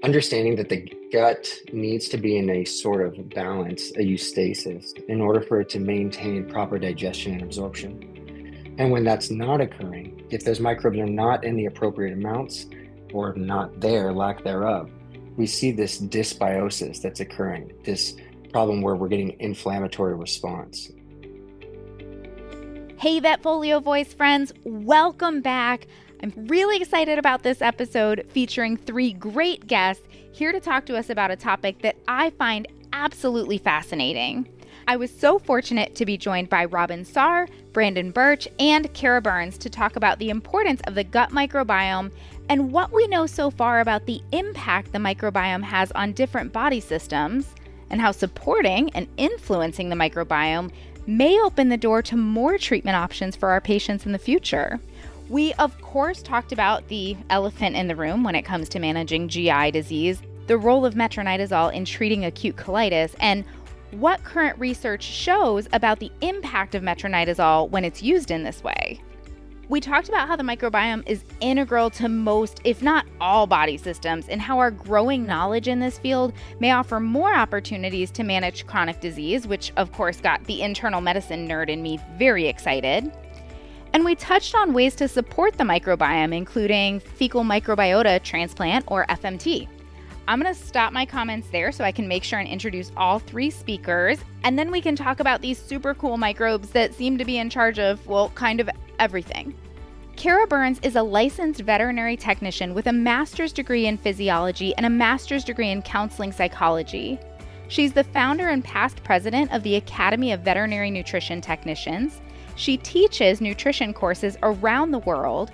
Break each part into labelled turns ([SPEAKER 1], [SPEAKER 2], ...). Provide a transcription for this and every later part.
[SPEAKER 1] Understanding that the gut needs to be in a sort of balance, a eustasis, in order for it to maintain proper digestion and absorption. And when that's not occurring, if those microbes are not in the appropriate amounts or not there, lack thereof, we see this dysbiosis that's occurring, this problem where we're getting inflammatory response.
[SPEAKER 2] Hey, VetFolio Voice friends, welcome back. I'm really excited about this episode featuring 3 great guests here to talk to us about a topic that I find absolutely fascinating. I was so fortunate to be joined by Robin Saar, Brandon Birch, and Kara Burns to talk about the importance of the gut microbiome and what we know so far about the impact the microbiome has on different body systems, and how supporting and influencing the microbiome may open the door to more treatment options for our patients in the future. We, of course, talked about the elephant in the room when it comes to managing GI disease, the role of metronidazole in treating acute colitis, and what current research shows about the impact of metronidazole when it's used in this way. We talked about how the microbiome is integral to most, if not all, body systems, and how our growing knowledge in this field may offer more opportunities to manage chronic disease, which of course got the internal medicine nerd in me very excited. And we touched on ways to support the microbiome, including fecal microbiota transplant, or FMT. I'm going to stop my comments there so I can make sure and introduce all 3 speakers, and then we can talk about these super cool microbes that seem to be in charge of, well, kind of everything. Kara Burns is a licensed veterinary technician with a master's degree in physiology and a master's degree in counseling psychology. She's the founder and past president of the Academy of Veterinary Nutrition Technicians. She teaches nutrition courses around the world.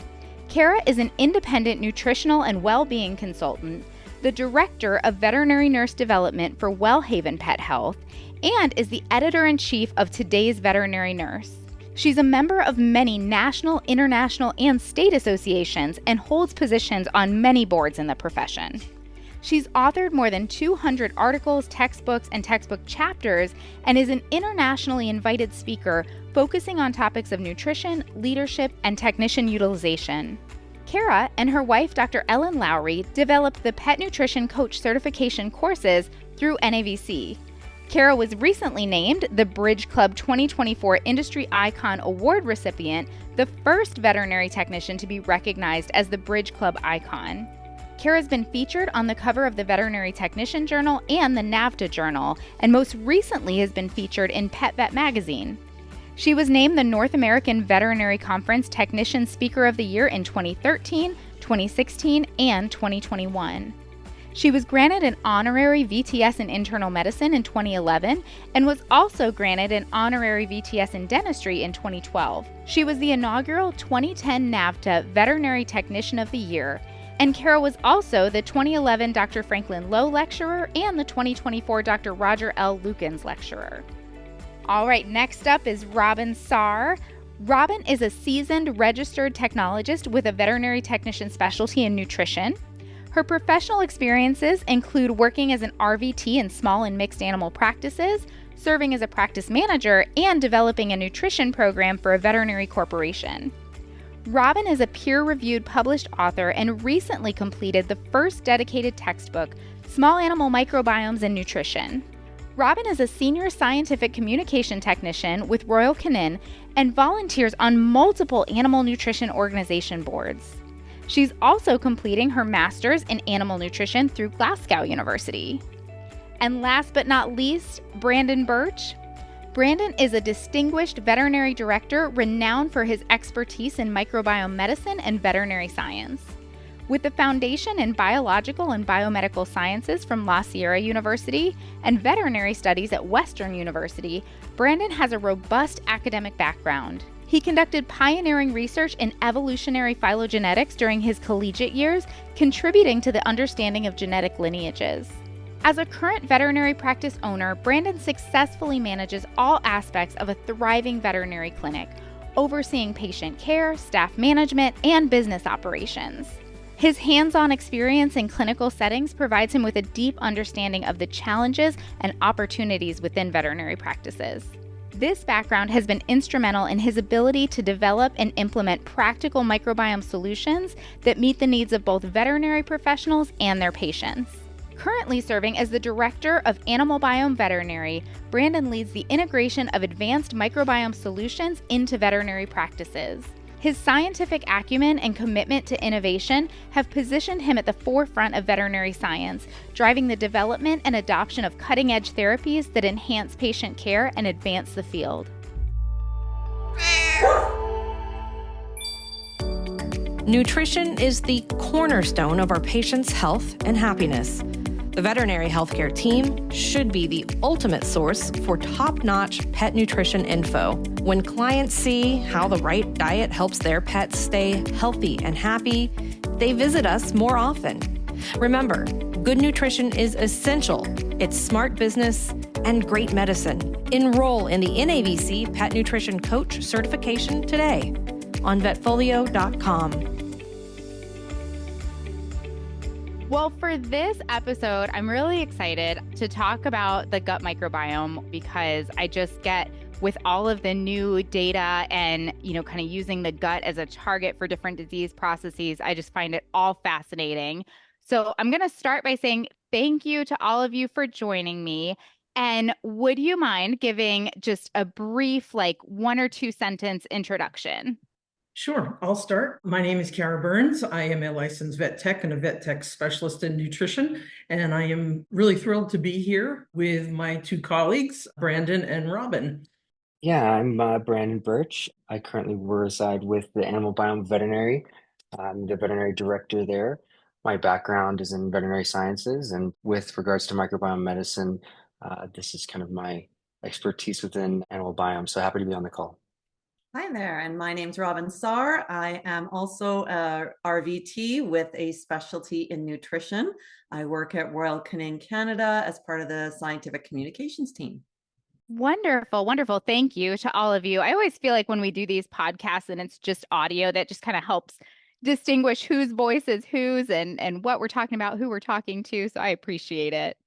[SPEAKER 2] Kara is an independent nutritional and well-being consultant, the director of veterinary nurse development for Wellhaven Pet Health, and is the editor-in-chief of Today's Veterinary Nurse. She's a member of many national, international, and state associations and holds positions on many boards in the profession. She's authored more than 200 articles, textbooks, and textbook chapters, and is an internationally invited speaker focusing on topics of nutrition, leadership, and technician utilization. Kara and her wife, Dr. Ellen Lowry, developed the Pet Nutrition Coach certification courses through NAVC. Kara was recently named the Bridge Club 2024 Industry Icon Award recipient, the first veterinary technician to be recognized as the Bridge Club Icon. Kara's been featured on the cover of the Veterinary Technician Journal and the NAVTA Journal, and most recently has been featured in Pet Vet Magazine. She was named the North American Veterinary Conference Technician Speaker of the Year in 2013, 2016, and 2021. She was granted an honorary VTS in internal medicine in 2011 and was also granted an honorary VTS in dentistry in 2012. She was the inaugural 2010 NAVTA Veterinary Technician of the Year, and Kara was also the 2011 Dr. Franklin Lowe Lecturer and the 2024 Dr. Roger L. Lukens Lecturer. All right, next up is Robin Saar. Robin is a seasoned registered technologist with a veterinary technician specialty in nutrition. Her professional experiences include working as an RVT in small and mixed animal practices, serving as a practice manager, and developing a nutrition program for a veterinary corporation. Robin is a peer-reviewed published author and recently completed the first dedicated textbook, Small Animal Microbiomes and Nutrition. Robin is a senior scientific communication technician with Royal Canin and volunteers on multiple animal nutrition organization boards. She's also completing her master's in animal nutrition through Glasgow University. And last but not least, Brandon Birch. Brandon is a distinguished veterinary director renowned for his expertise in microbiome medicine and veterinary science. With a foundation in biological and biomedical sciences from La Sierra University and veterinary studies at Western University, Brandon has a robust academic background. He conducted pioneering research in evolutionary phylogenetics during his collegiate years, contributing to the understanding of genetic lineages. As a current veterinary practice owner, Brandon successfully manages all aspects of a thriving veterinary clinic, overseeing patient care, staff management, and business operations. His hands-on experience in clinical settings provides him with a deep understanding of the challenges and opportunities within veterinary practices. This background has been instrumental in his ability to develop and implement practical microbiome solutions that meet the needs of both veterinary professionals and their patients. Currently serving as the Director of Animal Biome Veterinary, Brandon leads the integration of advanced microbiome solutions into veterinary practices. His scientific acumen and commitment to innovation have positioned him at the forefront of veterinary science, driving the development and adoption of cutting-edge therapies that enhance patient care and advance the field.
[SPEAKER 3] Nutrition is the cornerstone of our patients' health and happiness. The veterinary healthcare team should be the ultimate source for top-notch pet nutrition info. When clients see how the right diet helps their pets stay healthy and happy, they visit us more often. Remember, good nutrition is essential. It's smart business and great medicine. Enroll in the NAVC Pet Nutrition Coach certification today on vetfolio.com.
[SPEAKER 2] Well, for this episode, I'm really excited to talk about the gut microbiome because I just get, with all of the new data and, kind of using the gut as a target for different disease processes, I just find it all fascinating. So I'm going to start by saying thank you to all of you for joining me. And would you mind giving just a brief, 1 or 2 sentence introduction?
[SPEAKER 4] Sure, I'll start. My name is Kara Burns. I am a licensed vet tech and a vet tech specialist in nutrition, and I am really thrilled to be here with my 2 colleagues, Brandon and Robin.
[SPEAKER 1] Yeah, I'm Brandon Birch. I currently reside with the Animal Biome Veterinary. I'm the veterinary director there. My background is in veterinary sciences, and with regards to microbiome medicine, this is kind of my expertise within animal biome. So happy to be on the call.
[SPEAKER 5] Hi there, and my name's Robin Saar. I am also a RVT with a specialty in nutrition. I work at Royal Canin Canada as part of the scientific communications team.
[SPEAKER 2] Wonderful, wonderful. Thank you to all of you. I always feel like when we do these podcasts and it's just audio, that just kind of helps distinguish whose voice is whose and what we're talking about, who we're talking to. So I appreciate it.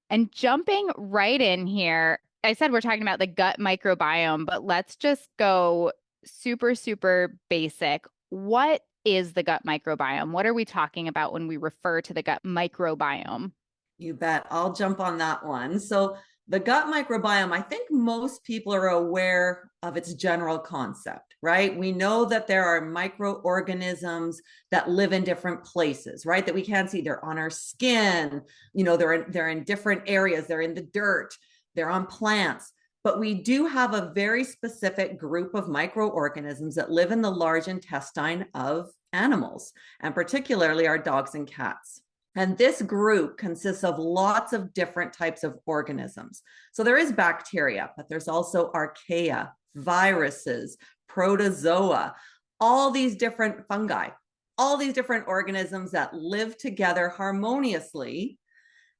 [SPEAKER 2] And jumping right in here, I said we're talking about the gut microbiome, but let's just go super, super basic. What is the gut microbiome? What are we talking about when we refer to the gut microbiome?
[SPEAKER 5] You bet. I'll jump on that one. So the gut microbiome, I think most people are aware of its general concept, right? We know that there are microorganisms that live in different places, right? That we can't see. They're on our skin, they're in different areas, they're in the dirt, they're on plants. But we do have a very specific group of microorganisms that live in the large intestine of animals, and particularly our dogs and cats. And this group consists of lots of different types of organisms. So there is bacteria, but there's also archaea, viruses, protozoa, all these different fungi, all these different organisms that live together harmoniously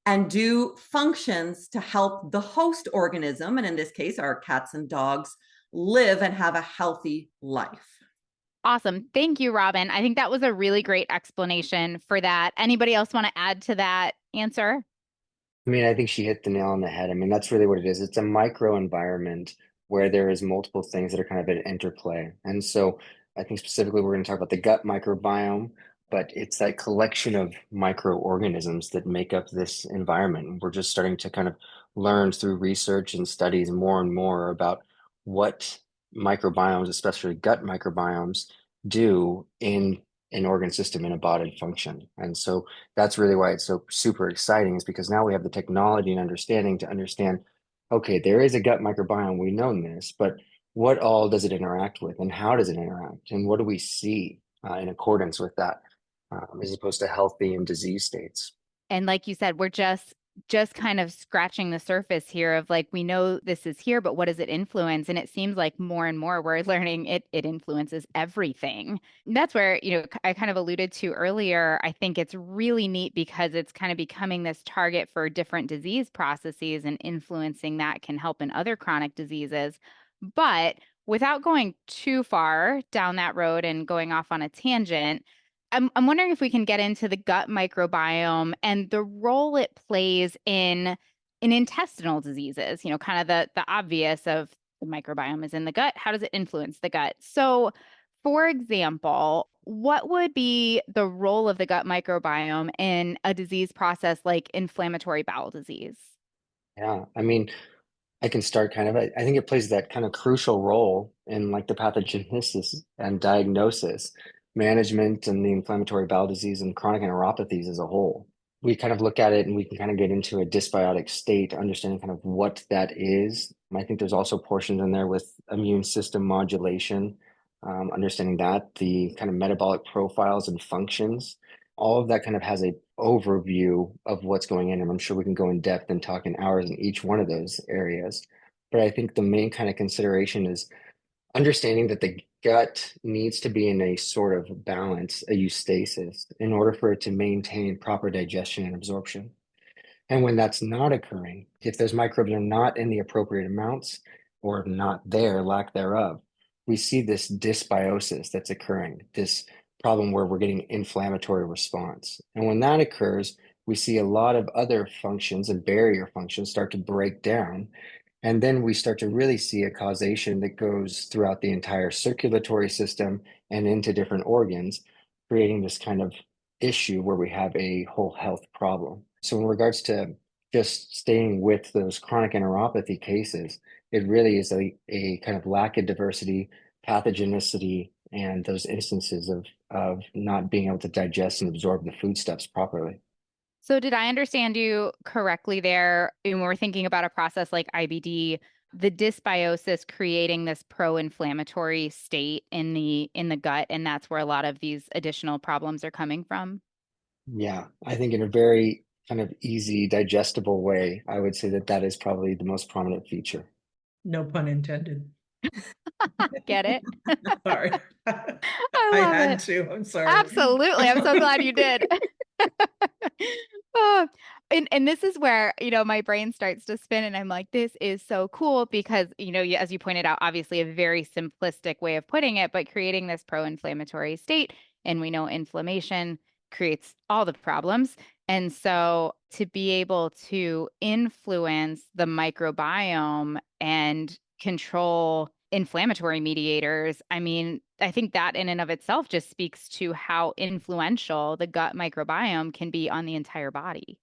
[SPEAKER 5] and do functions to help the host organism, and in this case, our cats and dogs, live and have a healthy life.
[SPEAKER 2] Awesome. Thank you, Robin. I think that was a really great explanation for that. Anybody else want to add to that answer?
[SPEAKER 1] I mean, I think she hit the nail on the head. I mean, that's really what it is. It's a microenvironment where there is multiple things that are kind of at interplay. And so I think specifically we're going to talk about the gut microbiome, but it's that collection of microorganisms that make up this environment. And we're just starting to kind of learn through research and studies more and more about what microbiomes, especially gut microbiomes, do in an organ system, in a body function. And so that's really why it's so super exciting, is because now we have the technology and understanding to understand, okay, there is a gut microbiome, we know this, but what all does it interact with, and how does it interact, and what do we see in accordance with that, as opposed to healthy and disease states.
[SPEAKER 2] And like you said, we're just kind of scratching the surface here of we know this is here, but what does it influence? And it seems like more and more we're learning it influences everything. And that's where, I kind of alluded to earlier. I think it's really neat because it's kind of becoming this target for different disease processes, and influencing that can help in other chronic diseases. But without going too far down that road and going off on a tangent, I'm wondering if we can get into the gut microbiome and the role it plays in intestinal diseases, kind of the obvious of the microbiome is in the gut. How does it influence the gut? So for example, what would be the role of the gut microbiome in a disease process like inflammatory bowel disease?
[SPEAKER 1] Yeah, I mean, I can start kind of. I think it plays that kind of crucial role in like the pathogenesis and diagnosis, management, and the inflammatory bowel disease and chronic enteropathies as a whole. We kind of look at it and we can kind of get into a dysbiotic state, understanding kind of what that is. I think there's also portions in there with immune system modulation, understanding that, the kind of metabolic profiles and functions. All of that kind of has a overview of what's going in, and I'm sure we can go in depth and talk in hours in each one of those areas. But I think the main kind of consideration is understanding that the gut needs to be in a sort of balance, a eustasis, in order for it to maintain proper digestion and absorption. And when that's not occurring, if those microbes are not in the appropriate amounts or not there, lack thereof, we see this dysbiosis that's occurring, this problem where we're getting inflammatory response. And when that occurs, we see a lot of other functions and barrier functions start to break down. And then we start to really see a causation that goes throughout the entire circulatory system and into different organs, creating this kind of issue where we have a whole health problem. So in regards to just staying with those chronic enteropathy cases, it really is a kind of lack of diversity, pathogenicity, and those instances of not being able to digest and absorb the foodstuffs properly.
[SPEAKER 2] So did I understand you correctly there? When we're thinking about a process like IBD, the dysbiosis creating this pro-inflammatory state in the gut, and that's where a lot of these additional problems are coming from?
[SPEAKER 1] Yeah, I think in a very kind of easy, digestible way, I would say that that is probably the most prominent feature.
[SPEAKER 4] No pun intended.
[SPEAKER 2] Get it?
[SPEAKER 4] Sorry.
[SPEAKER 2] I
[SPEAKER 4] I
[SPEAKER 2] love
[SPEAKER 4] had
[SPEAKER 2] it.
[SPEAKER 4] to. I'm sorry.
[SPEAKER 2] Absolutely. I'm so glad you did. Oh, and this is where, my brain starts to spin and I'm like, this is so cool because, as you pointed out, obviously a very simplistic way of putting it, but creating this pro-inflammatory state. And we know inflammation creates all the problems. And so to be able to influence the microbiome and control inflammatory mediators, I mean, I think that in and of itself just speaks to how influential the gut microbiome can be on the entire body.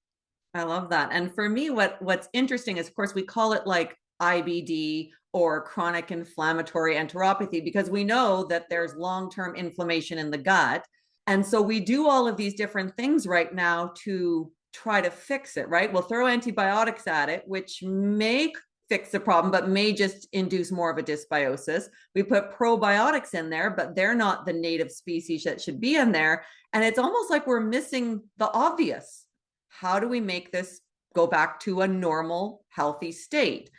[SPEAKER 5] I love that. And for me, what's interesting is, of course, we call it like IBD or chronic inflammatory enteropathy because we know that there's long-term inflammation in the gut. And so we do all of these different things right now to try to fix it, right? We'll throw antibiotics at it, which may fix the problem, but may just induce more of a dysbiosis. We put probiotics in there, but they're not the native species that should be in there. And it's almost like we're missing the obvious. How do we make this go back to a normal, healthy state?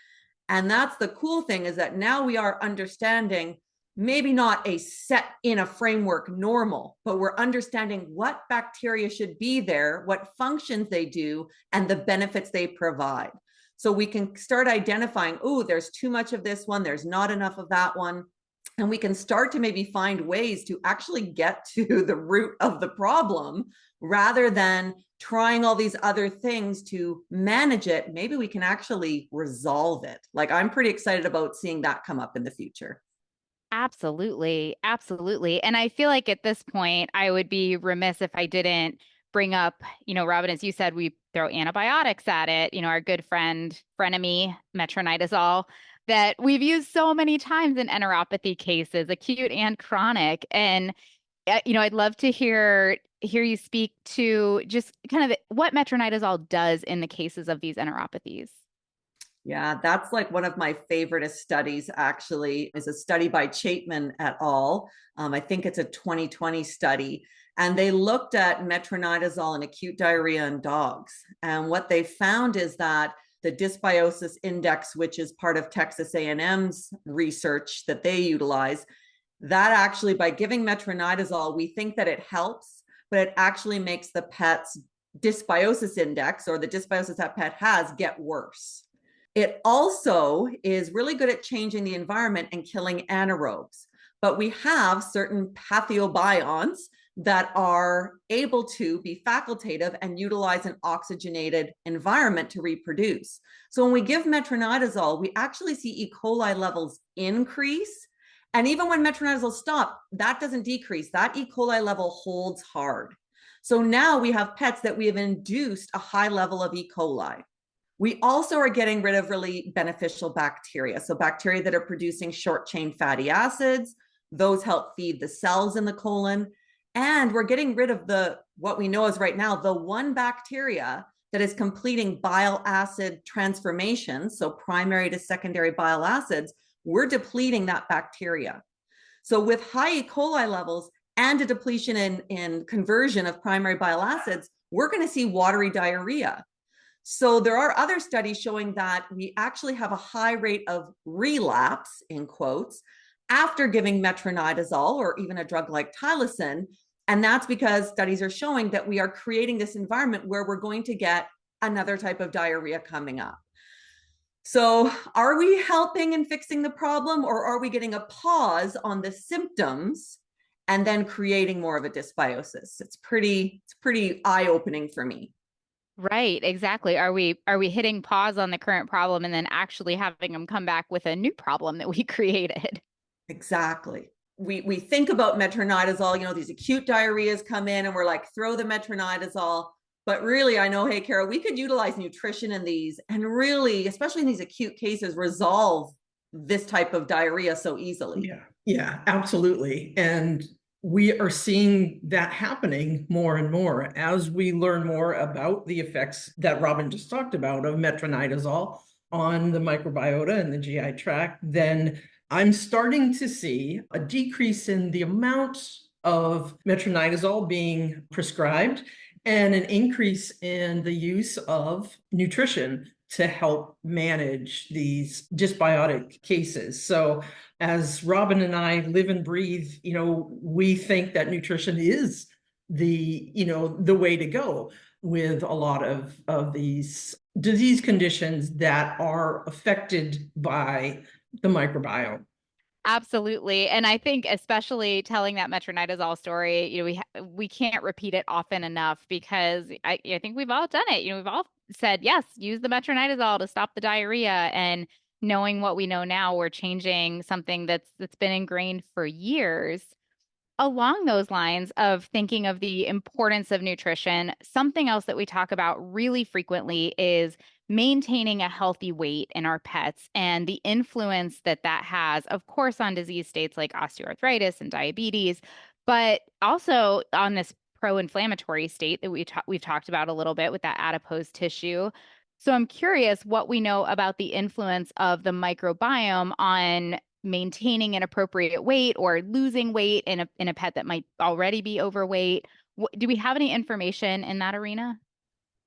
[SPEAKER 5] And that's the cool thing, is that now we are understanding maybe not a set in a framework normal, but we're understanding what bacteria should be there, what functions they do, and the benefits they provide. So we can start identifying, oh, there's too much of this one, there's not enough of that one. And we can start to maybe find ways to actually get to the root of the problem rather than trying all these other things to manage it. Maybe we can actually resolve it. Like, I'm pretty excited about seeing that come up in the future.
[SPEAKER 2] Absolutely. Absolutely. And I feel like at this point, I would be remiss if I didn't bring up, Robin, as you said, we throw antibiotics at it, our good frenemy, metronidazole, that we've used so many times in enteropathy cases, acute and chronic. And, I'd love to hear you speak to just kind of what metronidazole does in the cases of these enteropathies.
[SPEAKER 5] Yeah, that's like one of my favorite studies, actually, is a study by Chapman et al. I think it's a 2020 study. And they looked at metronidazole and acute diarrhea in dogs. And what they found is that the dysbiosis index, which is part of Texas A&M's research that they utilize, that actually, by giving metronidazole, we think that it helps, but it actually makes the pet's dysbiosis index, or the dysbiosis that pet has, get worse. It also is really good at changing the environment and killing anaerobes. But we have certain pathobionts that are able to be facultative and utilize an oxygenated environment to reproduce. So when we give metronidazole, we actually see E. coli levels increase. And even when metronidazole stopped, that doesn't decrease. That E. coli level holds hard. So now we have pets that we have induced a high level of E. coli. We also are getting rid of really beneficial bacteria. So bacteria that are producing short chain fatty acids, those help feed the cells in the colon. And we're getting rid of what we know is right now, the one bacteria that is completing bile acid transformation. So primary to secondary bile acids, we're depleting that bacteria. So with high E. coli levels and a depletion in conversion of primary bile acids, we're going to see watery diarrhea. So there are other studies showing that we actually have a high rate of relapse, in quotes, after giving metronidazole or even a drug like tylosin. And that's because studies are showing that we are creating this environment where we're going to get another type of diarrhea coming up. So are we helping and fixing the problem, or are we getting a pause on the symptoms and then creating more of a dysbiosis? It's pretty eye-opening for me.
[SPEAKER 2] Right, exactly. Are we hitting pause on the current problem and then actually having them come back with a new problem that we created?
[SPEAKER 5] Exactly. We think about metronidazole, these acute diarrheas come in and we're like, throw the metronidazole. But really, I know, hey, Kara, we could utilize nutrition in these and really, especially in these acute cases, resolve this type of diarrhea so easily.
[SPEAKER 4] Yeah, absolutely. And we are seeing that happening more and more as we learn more about the effects that Robin just talked about of metronidazole on the microbiota and the GI tract. Then I'm starting to see a decrease in the amount of metronidazole being prescribed and an increase in the use of nutrition to help manage these dysbiotic cases. So as Robin and I live and breathe, we think that nutrition is the way to go with a lot of these disease conditions that are affected by the microbiome.
[SPEAKER 2] Absolutely. And I think especially telling that metronidazole story, we can't repeat it often enough because I think we've all done it. We've all said, yes, use the metronidazole to stop the diarrhea. And knowing what we know now, we're changing something that's been ingrained for years. Along those lines of thinking of the importance of nutrition, something else that we talk about really frequently is maintaining a healthy weight in our pets and the influence that has, of course, on disease states like osteoarthritis and diabetes, but also on this pro-inflammatory state that we've talked about a little bit with that adipose tissue. So I'm curious what we know about the influence of the microbiome on maintaining an appropriate weight or losing weight in a pet that might already be overweight. Do we have any information in that arena?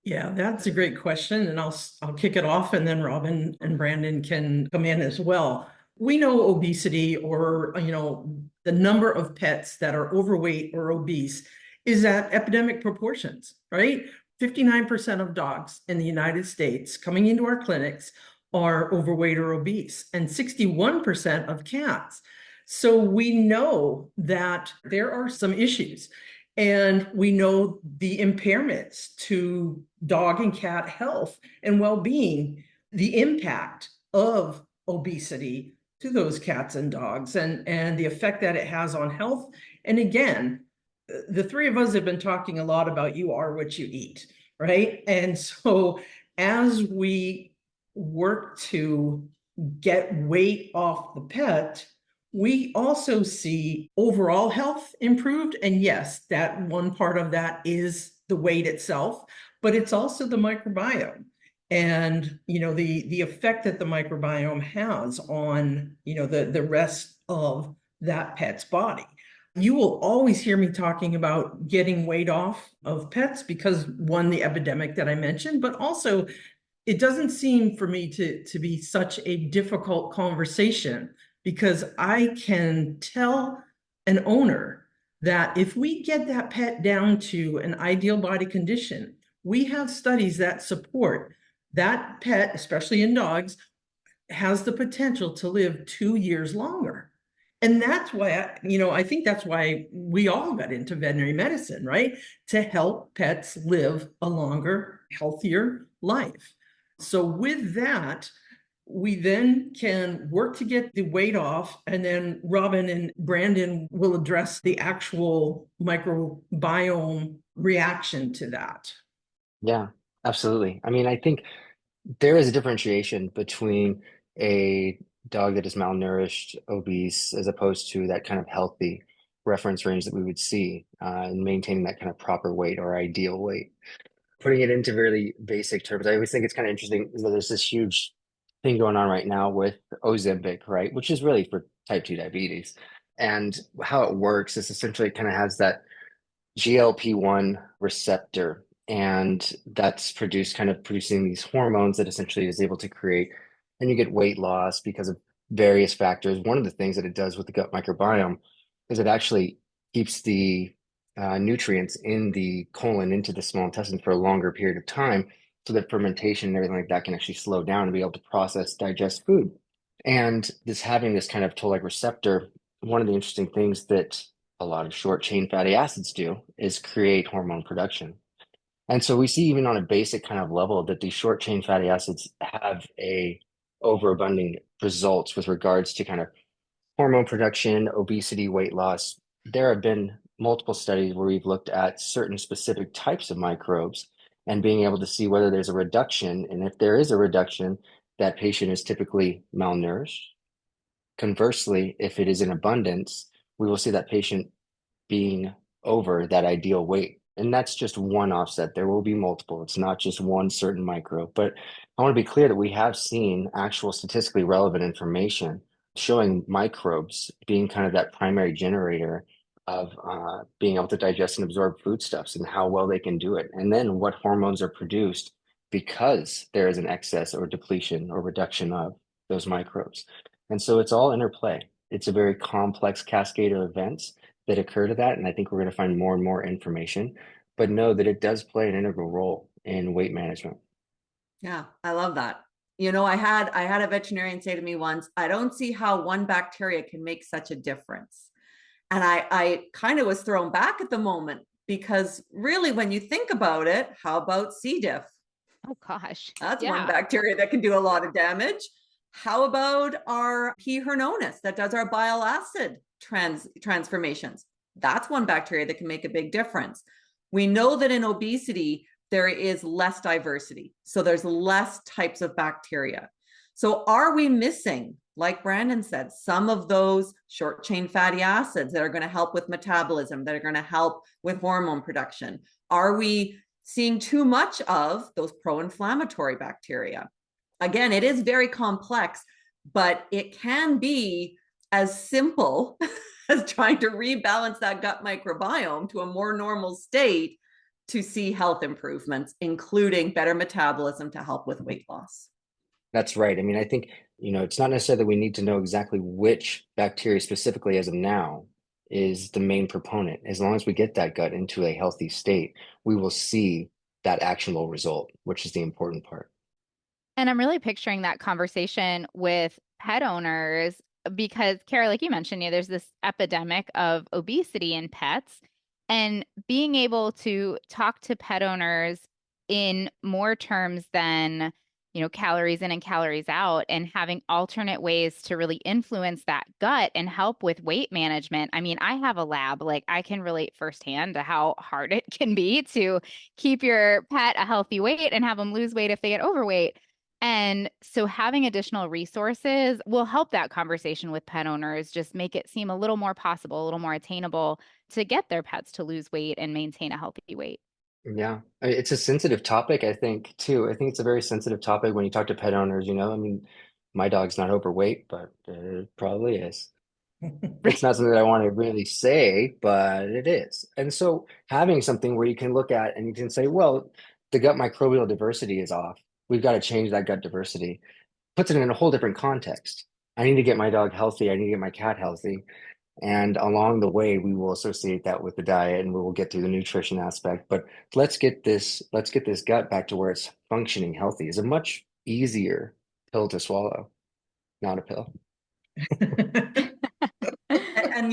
[SPEAKER 4] Yeah, that's a great question. And I'll kick it off and then Robin and Brandon can come in as well. We know obesity or, the number of pets that are overweight or obese is at epidemic proportions, right? 59% of dogs in the United States coming into our clinics are overweight or obese, and 61% of cats. So we know that there are some issues, and we know the impairments to dog and cat health and well-being, the impact of obesity to those cats and dogs, and the effect that it has on health. And again, the three of us have been talking a lot about you are what you eat, right? And so as we work to get weight off the pet, we also see overall health improved. And yes, that one part of that is the weight itself, but it's also the microbiome and, the effect that the microbiome has on, the rest of that pet's body. You will always hear me talking about getting weight off of pets because one, the epidemic that I mentioned, but also it doesn't seem for me to be such a difficult conversation because I can tell an owner that if we get that pet down to an ideal body condition, we have studies that support that pet, especially in dogs, has the potential to live 2 years longer. And that's why, I think that's why we all got into veterinary medicine, right? To help pets live a longer, healthier life. So with that, we then can work to get the weight off, and then Robin and Brandon will address the actual microbiome reaction to that.
[SPEAKER 1] Yeah, absolutely. I mean, I think there is a differentiation between a dog that is malnourished, obese, as opposed to that kind of healthy reference range that we would see and maintaining that kind of proper weight or ideal weight. Putting it into really basic terms, I always think it's kind of interesting that there's this huge thing going on right now with Ozempic, right? Which is really for type 2 diabetes. And how it works is essentially it kind of has that GLP-1 receptor, and that's producing these hormones that essentially is able to create, and you get weight loss because of various factors. One of the things that it does with the gut microbiome is it actually keeps the nutrients in the colon into the small intestine for a longer period of time, so that fermentation and everything like that can actually slow down and be able to process, digest food. And this having this kind of toll-like receptor, one of the interesting things that a lot of short chain fatty acids do is create hormone production. And so we see even on a basic kind of level that these short chain fatty acids have a overabundant results with regards to kind of hormone production, obesity, weight loss. There have been multiple studies where we've looked at certain specific types of microbes and being able to see whether there's a reduction. And if there is a reduction, that patient is typically malnourished. Conversely, if it is in abundance, we will see that patient being over that ideal weight. And that's just one offset. There will be multiple. It's not just one certain microbe. But I want to be clear that we have seen actual statistically relevant information showing microbes being kind of that primary generator of being able to digest and absorb foodstuffs and how well they can do it. And then what hormones are produced because there is an excess or depletion or reduction of those microbes. And so it's all interplay. It's a very complex cascade of events that occur to that. And I think we're going to find more and more information, but know that it does play an integral role in weight management.
[SPEAKER 5] Yeah, I love that. You know, I had a veterinarian say to me once, I don't see how one bacteria can make such a difference. And I kind of was thrown back at the moment, because really, when you think about it, how about C. diff?
[SPEAKER 2] Oh gosh.
[SPEAKER 5] That's one
[SPEAKER 2] Yeah.
[SPEAKER 5] bacteria that can do a lot of damage. How about our P. hernonis that does our bile acid transformations? That's one bacteria that can make a big difference. We know that in obesity, there is less diversity. So there's less types of bacteria. So are we missing, like Brandon said, some of those short chain fatty acids that are going to help with metabolism, that are going to help with hormone production? Are we seeing too much of those pro-inflammatory bacteria? Again, it is very complex, but it can be as simple as trying to rebalance that gut microbiome to a more normal state to see health improvements, including better metabolism to help with weight loss.
[SPEAKER 1] That's right. I mean, I think, it's not necessarily that we need to know exactly which bacteria specifically as of now is the main proponent. As long as we get that gut into a healthy state, we will see that actionable result, which is the important part.
[SPEAKER 2] And I'm really picturing that conversation with pet owners because, Kara, like you mentioned, there's this epidemic of obesity in pets, and being able to talk to pet owners in more terms than, calories in and calories out, and having alternate ways to really influence that gut and help with weight management. I mean, I have a lab, like I can relate firsthand to how hard it can be to keep your pet a healthy weight and have them lose weight if they get overweight. And so having additional resources will help that conversation with pet owners, just make it seem a little more possible, a little more attainable to get their pets to lose weight and maintain a healthy weight.
[SPEAKER 1] Yeah, it's a sensitive topic, I think, too. I think it's a very sensitive topic when you talk to pet owners, I mean, my dog's not overweight, but it probably is. It's not something that I want to really say, but it is. And so having something where you can look at and you can say, well, the gut microbial diversity is off. We've got to change that gut diversity. Puts it in a whole different context. I need to get my dog healthy. I need to get my cat healthy. And along the way, we will associate that with the diet and we will get through the nutrition aspect. But let's get this gut back to where it's functioning healthy. Is a much easier pill to swallow, not a pill.
[SPEAKER 5] And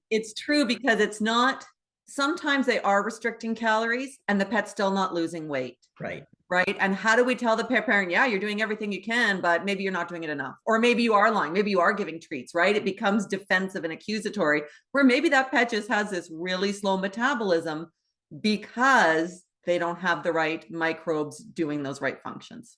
[SPEAKER 5] it's true, because it's not, sometimes they are restricting calories and the pet's still not losing weight.
[SPEAKER 4] Right.
[SPEAKER 5] right? And how do we tell the pet parent, yeah, you're doing everything you can, but maybe you're not doing it enough. Or maybe you are lying. Maybe you are giving treats, right? It becomes defensive and accusatory, where maybe that pet just has this really slow metabolism because they don't have the right microbes doing those right functions.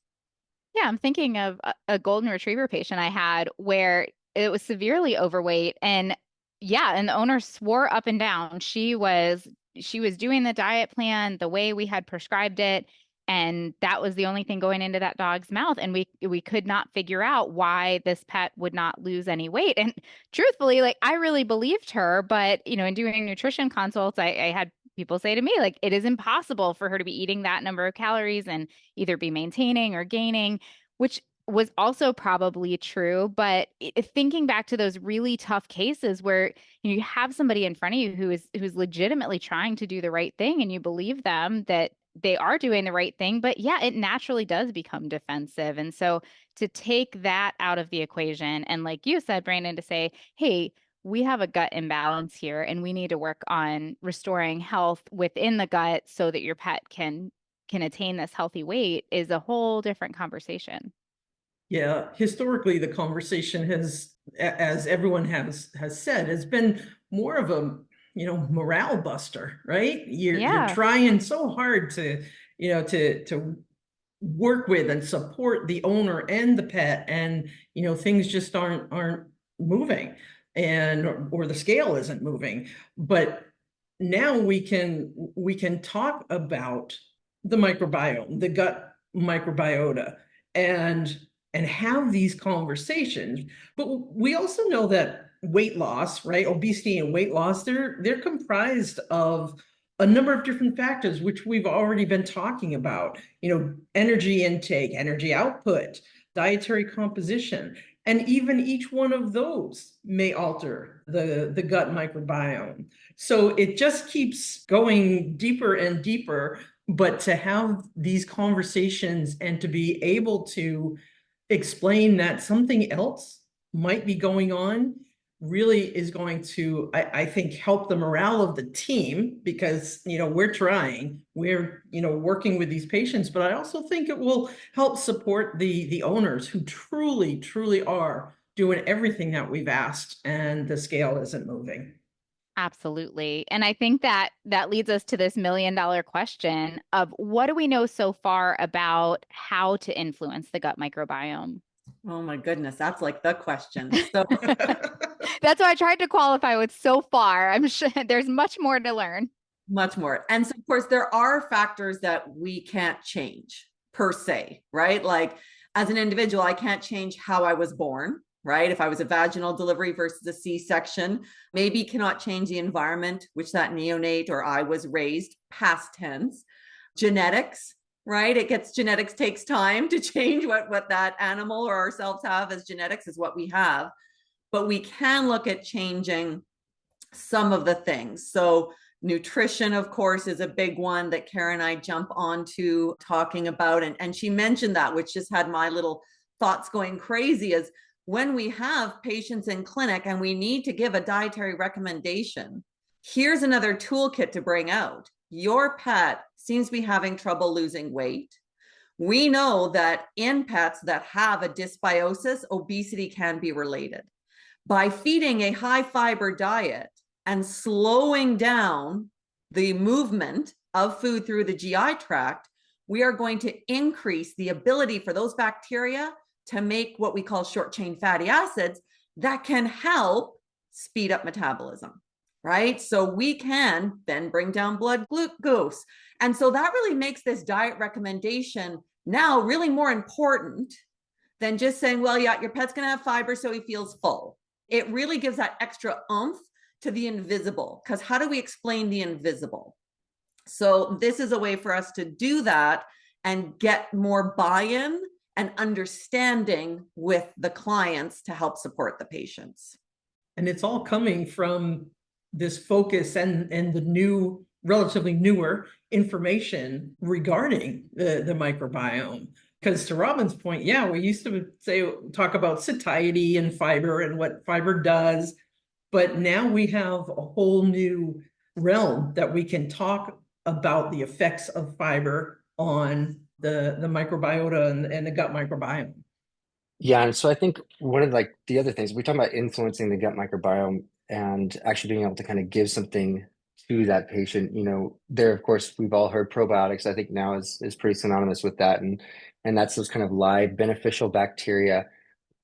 [SPEAKER 2] Yeah, I'm thinking of a golden retriever patient I had where it was severely overweight, and yeah, and the owner swore up and down she was doing the diet plan the way we had prescribed it, and that was the only thing going into that dog's mouth, and we could not figure out why this pet would not lose any weight. And truthfully, like, I really believed her, but in doing nutrition consults, I had people say to me, like, it is impossible for her to be eating that number of calories and either be maintaining or gaining, which was also probably true. But thinking back to those really tough cases where you have somebody in front of you who's legitimately trying to do the right thing, and you believe them that they are doing the right thing, but yeah, it naturally does become defensive. And so to take that out of the equation, and like you said, Brandon, to say, hey, we have a gut imbalance here and we need to work on restoring health within the gut so that your pet can attain this healthy weight, is a whole different conversation.
[SPEAKER 4] Yeah, historically, the conversation has, as everyone has said, has been more of a, morale buster, right? You're
[SPEAKER 2] Yeah,
[SPEAKER 4] trying so hard to, to work with and support the owner and the pet, and things just aren't moving, and or the scale isn't moving. But now we can talk about the microbiome, the gut microbiota, and have these conversations. But we also know that weight loss, right, obesity and weight loss, they're comprised of a number of different factors, which we've already been talking about, energy intake, energy output, dietary composition, and even each one of those may alter the gut microbiome. So it just keeps going deeper and deeper. But to have these conversations and to be able to explain that something else might be going on really is going to, I think, help the morale of the team, because we're trying, we're working with these patients. But I also think it will help support the owners who truly are doing everything that we've asked, and the scale isn't moving.
[SPEAKER 2] absolutely. And I think that that leads us to this $1 million question of, what do we know so far about how to influence the gut microbiome?
[SPEAKER 5] Oh my goodness, that's like the question. So
[SPEAKER 2] That's why I tried to qualify with so far. I'm sure there's much more to learn.
[SPEAKER 5] much more. And so, of course, there are factors that we can't change per se, right? Like, as an individual, I can't change how I was born, right? If I was a vaginal delivery versus a C-section, maybe cannot change the environment which that neonate or I was raised, past tense. Genetics, right? Genetics takes time to change what that animal or ourselves have as genetics is what we have. But we can look at changing some of the things. So nutrition, of course, is a big one that Kara and I jump onto talking about. And she mentioned that, which just had my little thoughts going crazy, is when we have patients in clinic and we need to give a dietary recommendation, here's another toolkit to bring out. Your pet seems to be having trouble losing weight. We know that in pets that have a dysbiosis, obesity can be related. By feeding a high fiber diet and slowing down the movement of food through the GI tract, we are going to increase the ability for those bacteria to make what we call short chain fatty acids that can help speed up metabolism, right? So we can then bring down blood glucose. And so that really makes this diet recommendation now really more important than just saying, well, yeah, your pet's going to have fiber so he feels full. It really gives that extra oomph to the invisible, because how do we explain the invisible? So this is a way for us to do that and get more buy-in and understanding with the clients to help support the patients.
[SPEAKER 4] And it's all coming from this focus and the new, relatively newer information regarding the microbiome. Because to Robin's point, yeah, we used to talk about satiety and fiber and what fiber does, but now we have a whole new realm that we can talk about the effects of fiber on the microbiota and the gut microbiome.
[SPEAKER 1] Yeah, and so I think one of the other things we talk about influencing the gut microbiome and actually being able to kind of give something to that patient. There, of course, we've all heard probiotics. I think now is pretty synonymous with that, and that's those kind of live beneficial bacteria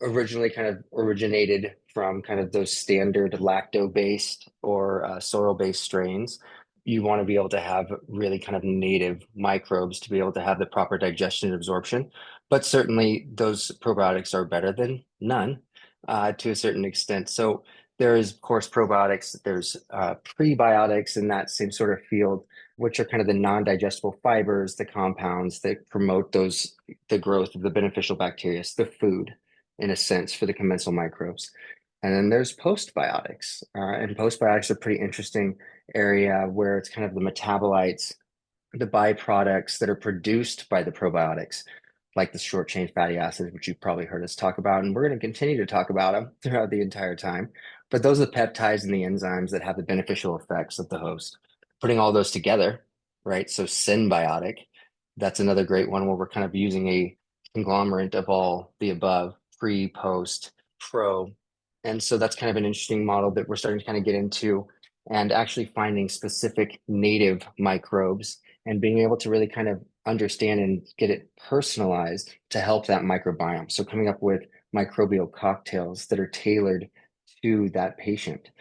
[SPEAKER 1] originally kind of originated from kind of those standard lacto-based or soil-based strains. You want to be able to have really kind of native microbes to be able to have the proper digestion and absorption. But certainly those probiotics are better than none to a certain extent. So there is, of course, probiotics. There's prebiotics in that same sort of field, which are kind of the non-digestible fibers, the compounds that promote the growth of the beneficial bacteria, the food in a sense for the commensal microbes. And then there's postbiotics, and postbiotics are a pretty interesting area where it's kind of the metabolites, the byproducts that are produced by the probiotics, like the short chain fatty acids, which you've probably heard us talk about, and we're going to continue to talk about them throughout the entire time. But those are the peptides and the enzymes that have the beneficial effects of the host. Putting all those together, right? So symbiotic, that's another great one where we're kind of using a conglomerate of all the above, pre, post, pro. And so that's kind of an interesting model that we're starting to kind of get into and actually finding specific native microbes and being able to really kind of understand and get it personalized to help that microbiome. So coming up with microbial cocktails that are tailored to that patient.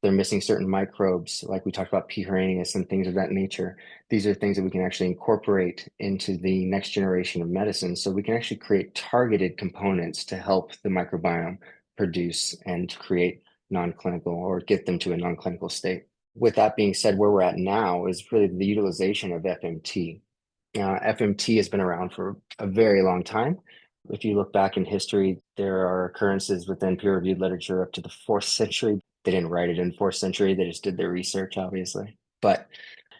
[SPEAKER 1] They're missing certain microbes, like we talked about P. Horanus and things of that nature. These are things that we can actually incorporate into the next generation of medicine. So we can actually create targeted components to help the microbiome produce and create non-clinical or get them to a non-clinical state. With that being said, where we're at now is really the utilization of FMT. FMT has been around for a very long time. If you look back in history, there are occurrences within peer-reviewed literature up to the 4th century. They didn't write it in 4th century, they just did their research, obviously. But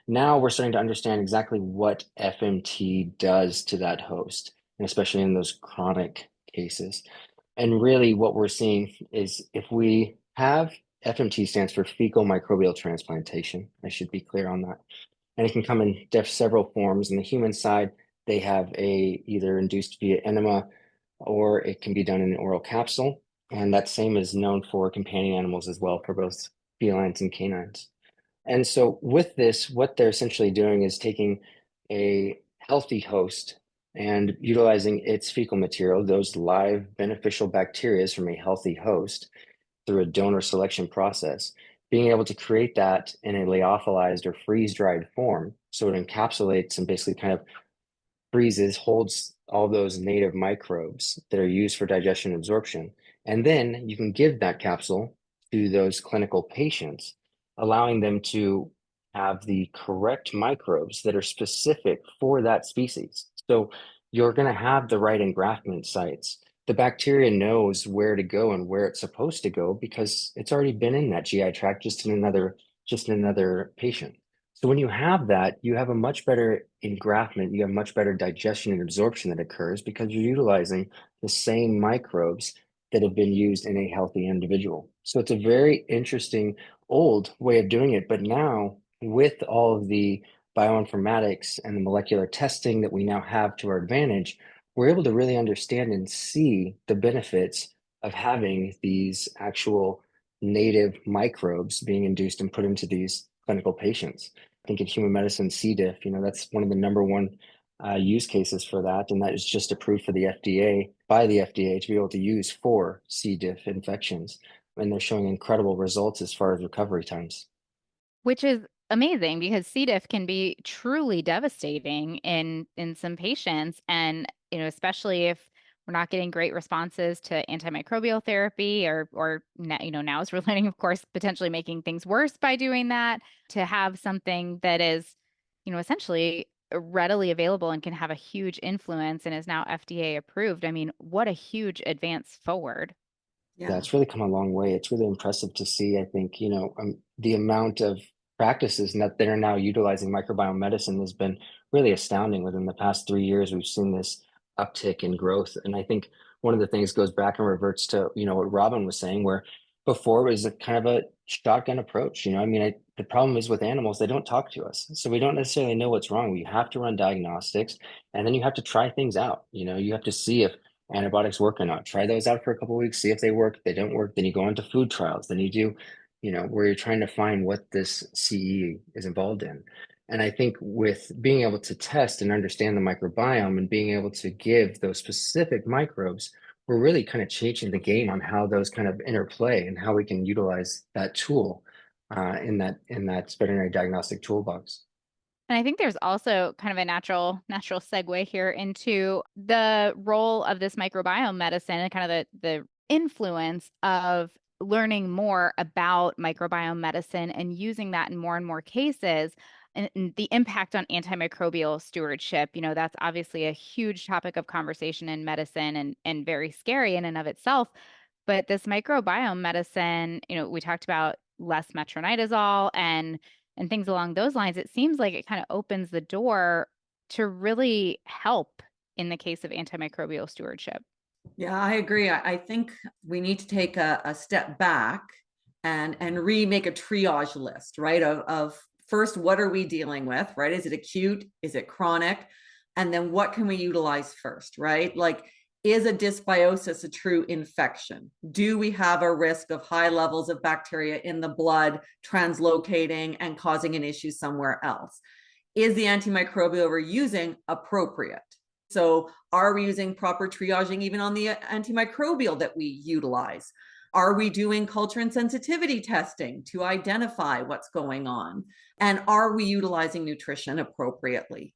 [SPEAKER 1] now we're starting to understand exactly what FMT does to that host, and especially in those chronic cases. And really what we're seeing is if we have FMT stands for fecal microbial transplantation. I should be clear on that. And it can come in several forms. In the human side, they have either induced via enema or it can be done in an oral capsule. And that same is known for companion animals as well, for both felines and canines. And so with this, what they're essentially doing is taking a healthy host and utilizing its fecal material, those live beneficial bacteria from a healthy host through a donor selection process, being able to create that in a lyophilized or freeze-dried form. So it encapsulates and basically kind of freezes, holds all those native microbes that are used for digestion and absorption. And then you can give that capsule to those clinical patients, allowing them to have the correct microbes that are specific for that species. So you're going to have the right engraftment sites. The bacteria knows where to go and where it's supposed to go because it's already been in that GI tract, just in another patient. So when you have that, you have a much better engraftment, you have much better digestion and absorption that occurs because you're utilizing the same microbes that have been used in a healthy individual. So it's a very interesting old way of doing it. But now with all of the bioinformatics and the molecular testing that we now have to our advantage, we're able to really understand and see the benefits of having these actual native microbes being induced and put into these clinical patients. I think in human medicine, C. diff, that's one of the number one use cases for that. And that is just approved for the FDA, by the FDA, to be able to use for C. diff infections. And they're showing incredible results as far as recovery times.
[SPEAKER 2] Which is amazing because C. diff can be truly devastating in some patients. And, especially if we're not getting great responses to antimicrobial therapy or now is learning, of course, potentially making things worse by doing that, to have something that is, essentially readily available and can have a huge influence and is now FDA approved. I mean, what a huge advance forward.
[SPEAKER 1] Yeah, it's really come a long way. It's really impressive to see, I think, the amount of practices that are now utilizing microbiome medicine has been really astounding. Within the past 3 years, we've seen this uptick in growth. And I think one of the things goes back and reverts to, what Robin was saying, where before it was a kind of a shotgun approach. the problem is with animals, they don't talk to us. So we don't necessarily know what's wrong. We have to run diagnostics, and then you have to try things out. You have to see if antibiotics work or not. Try those out for a couple of weeks, see if they work. If they don't work, then you go into food trials. Then you do, where you're trying to find what this CE is involved in. And I think with being able to test and understand the microbiome and being able to give those specific microbes, we're really kind of changing the game on how those kind of interplay and how we can utilize that tool in that veterinary diagnostic toolbox.
[SPEAKER 2] And I think there's also kind of a natural segue here into the role of this microbiome medicine and kind of the influence of learning more about microbiome medicine and using that in more and more cases, and the impact on antimicrobial stewardship. That's obviously a huge topic of conversation in medicine and very scary in and of itself. But this microbiome medicine, we talked about less metronidazole and things along those lines. It seems like it kind of opens the door to really help in the case of antimicrobial stewardship.
[SPEAKER 5] Yeah, I agree. I think we need to take a step back and remake a triage list, right? Of first, what are we dealing with, right? Is it acute? Is it chronic? And then what can we utilize first, right? Like, is a dysbiosis a true infection? Do we have a risk of high levels of bacteria in the blood translocating and causing an issue somewhere else? Is the antimicrobial we're using appropriate? So are we using proper triaging even on the antimicrobial that we utilize? Are we doing culture and sensitivity testing to identify what's going on? And are we utilizing nutrition appropriately?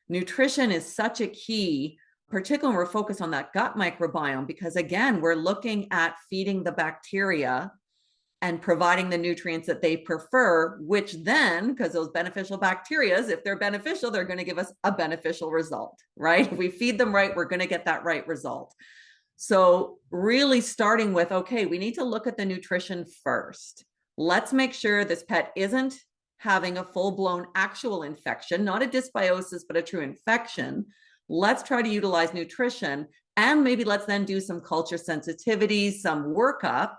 [SPEAKER 5] Nutrition is such a key, particularly when we're focused on that gut microbiome, because again, we're looking at feeding the bacteria and providing the nutrients that they prefer, which then, because those beneficial bacteria, if they're beneficial, they're going to give us a beneficial result, right? If we feed them right, we're going to get that right result. So really starting with, okay, we need to look at the nutrition first. Let's make sure this pet isn't having a full-blown actual infection, not a dysbiosis, but a true infection. Let's try to utilize nutrition, and maybe let's then do some culture sensitivity, some workup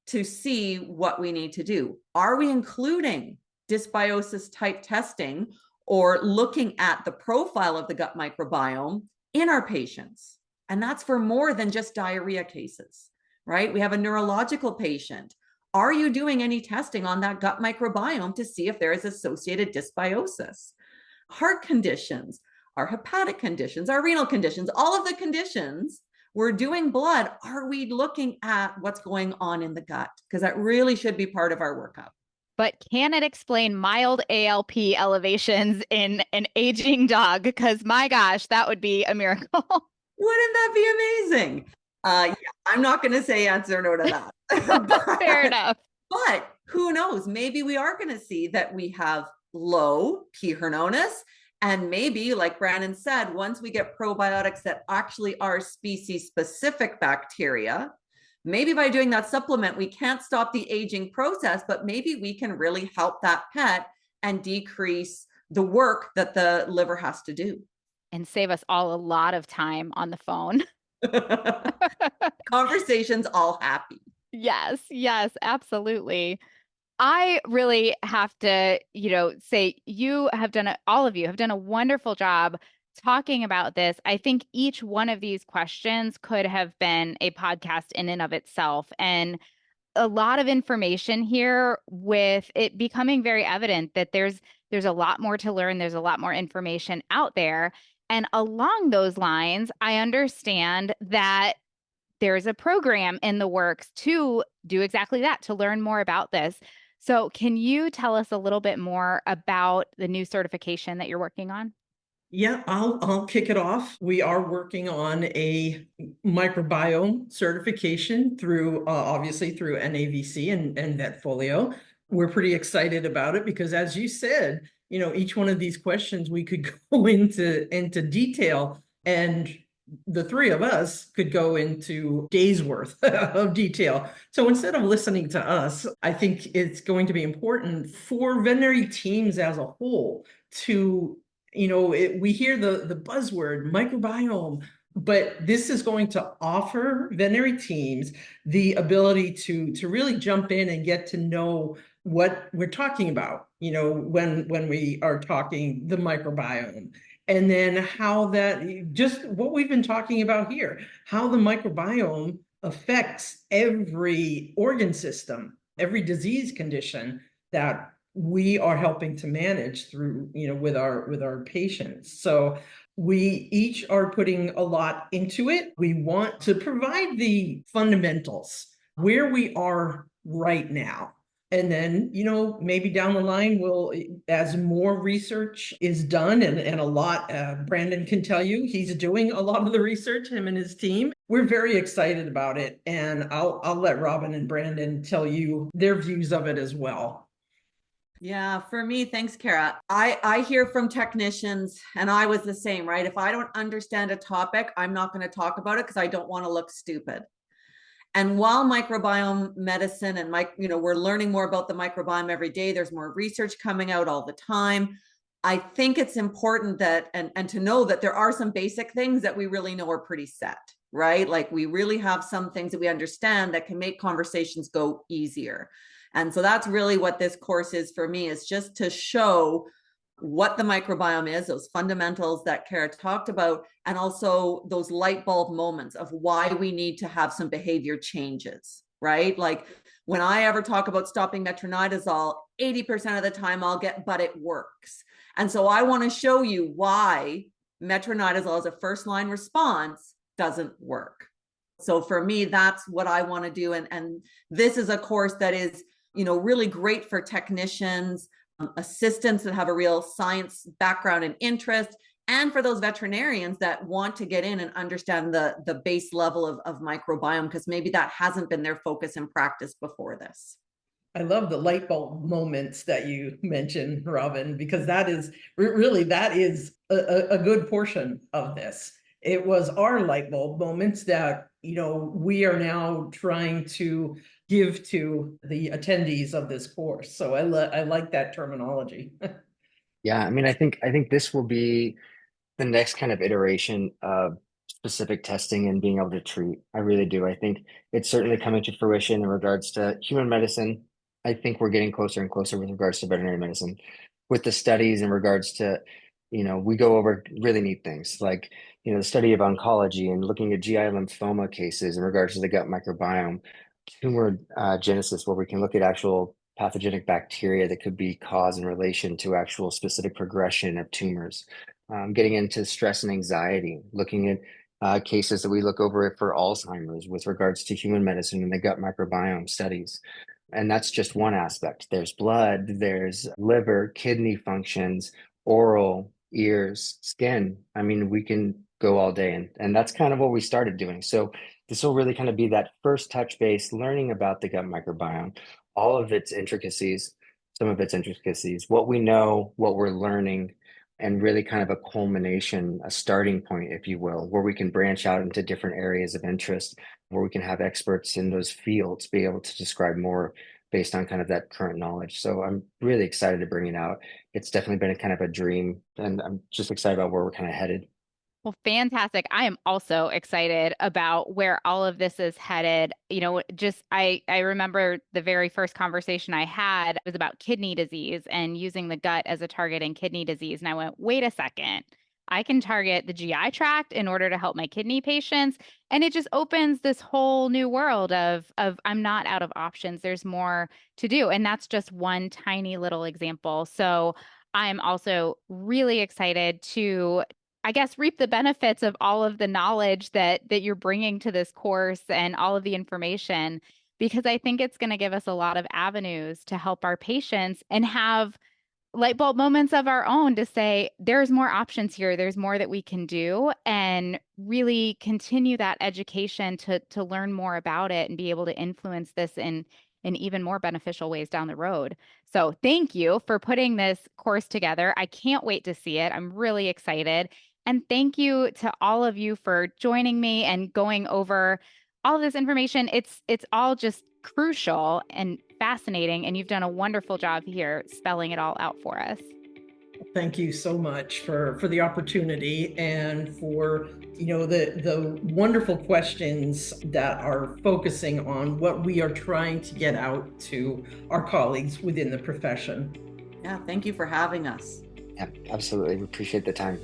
[SPEAKER 5] to see what we need to do. Are we including dysbiosis type testing or looking at the profile of the gut microbiome in our patients? And that's for more than just diarrhea cases, right? We have a neurological patient. Are you doing any testing on that gut microbiome to see if there is associated dysbiosis? Heart conditions, our hepatic conditions, our renal conditions, all of the conditions, we're doing blood. Are we looking at what's going on in the gut? Because that really should be part of our workup.
[SPEAKER 2] But can it explain mild ALP elevations in an aging dog? Because my gosh, that would be a miracle.
[SPEAKER 5] Wouldn't that be amazing? Yeah, I'm not going to say answer no to that.
[SPEAKER 2] Fair enough.
[SPEAKER 5] But who knows? Maybe we are going to see that we have low P. hernonis. And maybe, like Brandon said, once we get probiotics that actually are species-specific bacteria, maybe by doing that supplement, we can't stop the aging process, but maybe we can really help that pet and decrease the work that the liver has to do.
[SPEAKER 2] And save us all a lot of time on the phone.
[SPEAKER 5] Conversations all happy.
[SPEAKER 2] Yes, absolutely. I really have to, say all of you have done a wonderful job talking about this. I think each one of these questions could have been a podcast in and of itself. And a lot of information here, with it becoming very evident that there's a lot more to learn. There's a lot more information out there. And along those lines, I understand that there's a program in the works to do exactly that, to learn more about this. So can you tell us a little bit more about the new certification that you're working on?
[SPEAKER 4] Yeah, I'll kick it off. We are working on a microbiome certification through obviously through NAVC and VetFolio. We're pretty excited about it because, as you said, each one of these questions we could go into detail, and the three of us could go into days worth of detail. So instead of listening to us, I think it's going to be important for veterinary teams as a whole to, we hear the buzzword microbiome, but this is going to offer veterinary teams the ability to really jump in and get to know what we're talking about, when we are talking the microbiome. And then how that, just what we've been talking about here, how the microbiome affects every organ system, every disease condition that we are helping to manage through, with our patients. So we each are putting a lot into it. We want to provide the fundamentals where we are right now. And then, maybe down the line, as more research is done and a lot, Brandon can tell you, he's doing a lot of the research, him and his team. We're very excited about it. And I'll let Robin and Brandon tell you their views of it as well.
[SPEAKER 5] Yeah, for me, thanks, Kara. I hear from technicians, and I was the same, right? If I don't understand a topic, I'm not going to talk about it because I don't want to look stupid. And while microbiome medicine and we're learning more about the microbiome every day, there's more research coming out all the time. I think it's important that and to know that there are some basic things that we really know are pretty set, right? Like we really have some things that we understand that can make conversations go easier. And so that's really what this course is for me, is just to show what the microbiome is, those fundamentals that Kara talked about, and also those light bulb moments of why we need to have some behavior changes, right? Like when I ever talk about stopping metronidazole, 80% of the time I'll get, but it works. And so I want to show you why metronidazole as a first line response doesn't work. So for me, that's what I want to do. And this is a course that is, really great for technicians, assistants that have a real science background and interest, and for those veterinarians that want to get in and understand the base level of microbiome, because maybe that hasn't been their focus in practice before this.
[SPEAKER 4] I love the light bulb moments that you mentioned, Robin, because that is a good portion of this. It was our light bulb moments that, we are now trying to give to the attendees of this course. So I like that terminology.
[SPEAKER 1] Yeah, I mean, I think this will be the next kind of iteration of specific testing and being able to treat. I really do. I think it's certainly coming to fruition in regards to human medicine. I think we're getting closer and closer with regards to veterinary medicine. With the studies in regards to, we go over really neat things like, the study of oncology and looking at GI lymphoma cases in regards to the gut microbiome, tumor genesis, where we can look at actual pathogenic bacteria that could be cause in relation to actual specific progression of tumors. Getting into stress and anxiety, looking at cases that we look over for Alzheimer's with regards to human medicine and the gut microbiome studies. And that's just one aspect. There's blood, there's liver, kidney functions, oral, ears, skin. I mean, we can go all day. And that's kind of what we started doing. So this will really kind of be that first touch base, learning about the gut microbiome, all of its intricacies, some of its intricacies, what we know, what we're learning, and really kind of a culmination, a starting point, if you will, where we can branch out into different areas of interest, where we can have experts in those fields be able to describe more based on kind of that current knowledge. So I'm really excited to bring it out. It's definitely been a kind of a dream, and I'm just excited about where we're kind of headed.
[SPEAKER 2] Well, fantastic. I am also excited about where all of this is headed. I remember the very first conversation I had was about kidney disease and using the gut as a target in kidney disease. And I went, wait a second. I can target the GI tract in order to help my kidney patients. And it just opens this whole new world of I'm not out of options. There's more to do. And that's just one tiny little example. So I'm also really excited to, I guess, reap the benefits of all of the knowledge that you're bringing to this course and all of the information, because I think it's going to give us a lot of avenues to help our patients and have light bulb moments of our own to say, there's more options here. There's more that we can do, and really continue that education to learn more about it and be able to influence this in even more beneficial ways down the road. So thank you for putting this course together. I can't wait to see it. I'm really excited. And thank you to all of you for joining me and going over all of this information. It's all just crucial and fascinating, and you've done a wonderful job here spelling it all out for us.
[SPEAKER 4] Thank you so much for the opportunity and for the wonderful questions that are focusing on what we are trying to get out to our colleagues within the profession.
[SPEAKER 5] Yeah, thank you for having us.
[SPEAKER 1] Yeah, absolutely. We appreciate the time.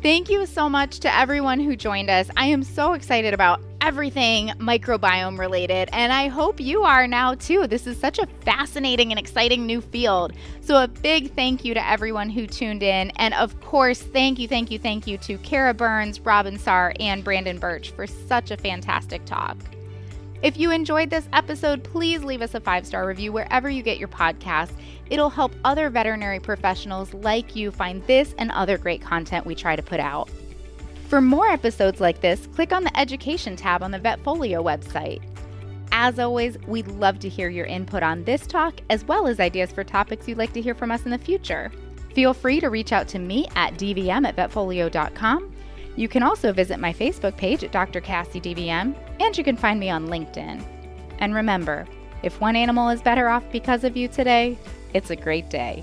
[SPEAKER 2] Thank you so much to everyone who joined us. I am so excited about everything microbiome related, and I hope you are now too. This is such a fascinating and exciting new field. So a big thank you to everyone who tuned in. And of course, thank you to Kara Burns, Robin Sarr, and Brandon Birch for such a fantastic talk. If you enjoyed this episode, please leave us a 5-star review wherever you get your podcasts. It'll help other veterinary professionals like you find this and other great content we try to put out. For more episodes like this, click on the Education tab on the VetFolio website. As always, we'd love to hear your input on this talk, as well as ideas for topics you'd like to hear from us in the future. Feel free to reach out to me at dvm@vetfolio.com. You can also visit my Facebook page at Dr. Cassie DVM, and you can find me on LinkedIn. And remember, if one animal is better off because of you today, it's a great day.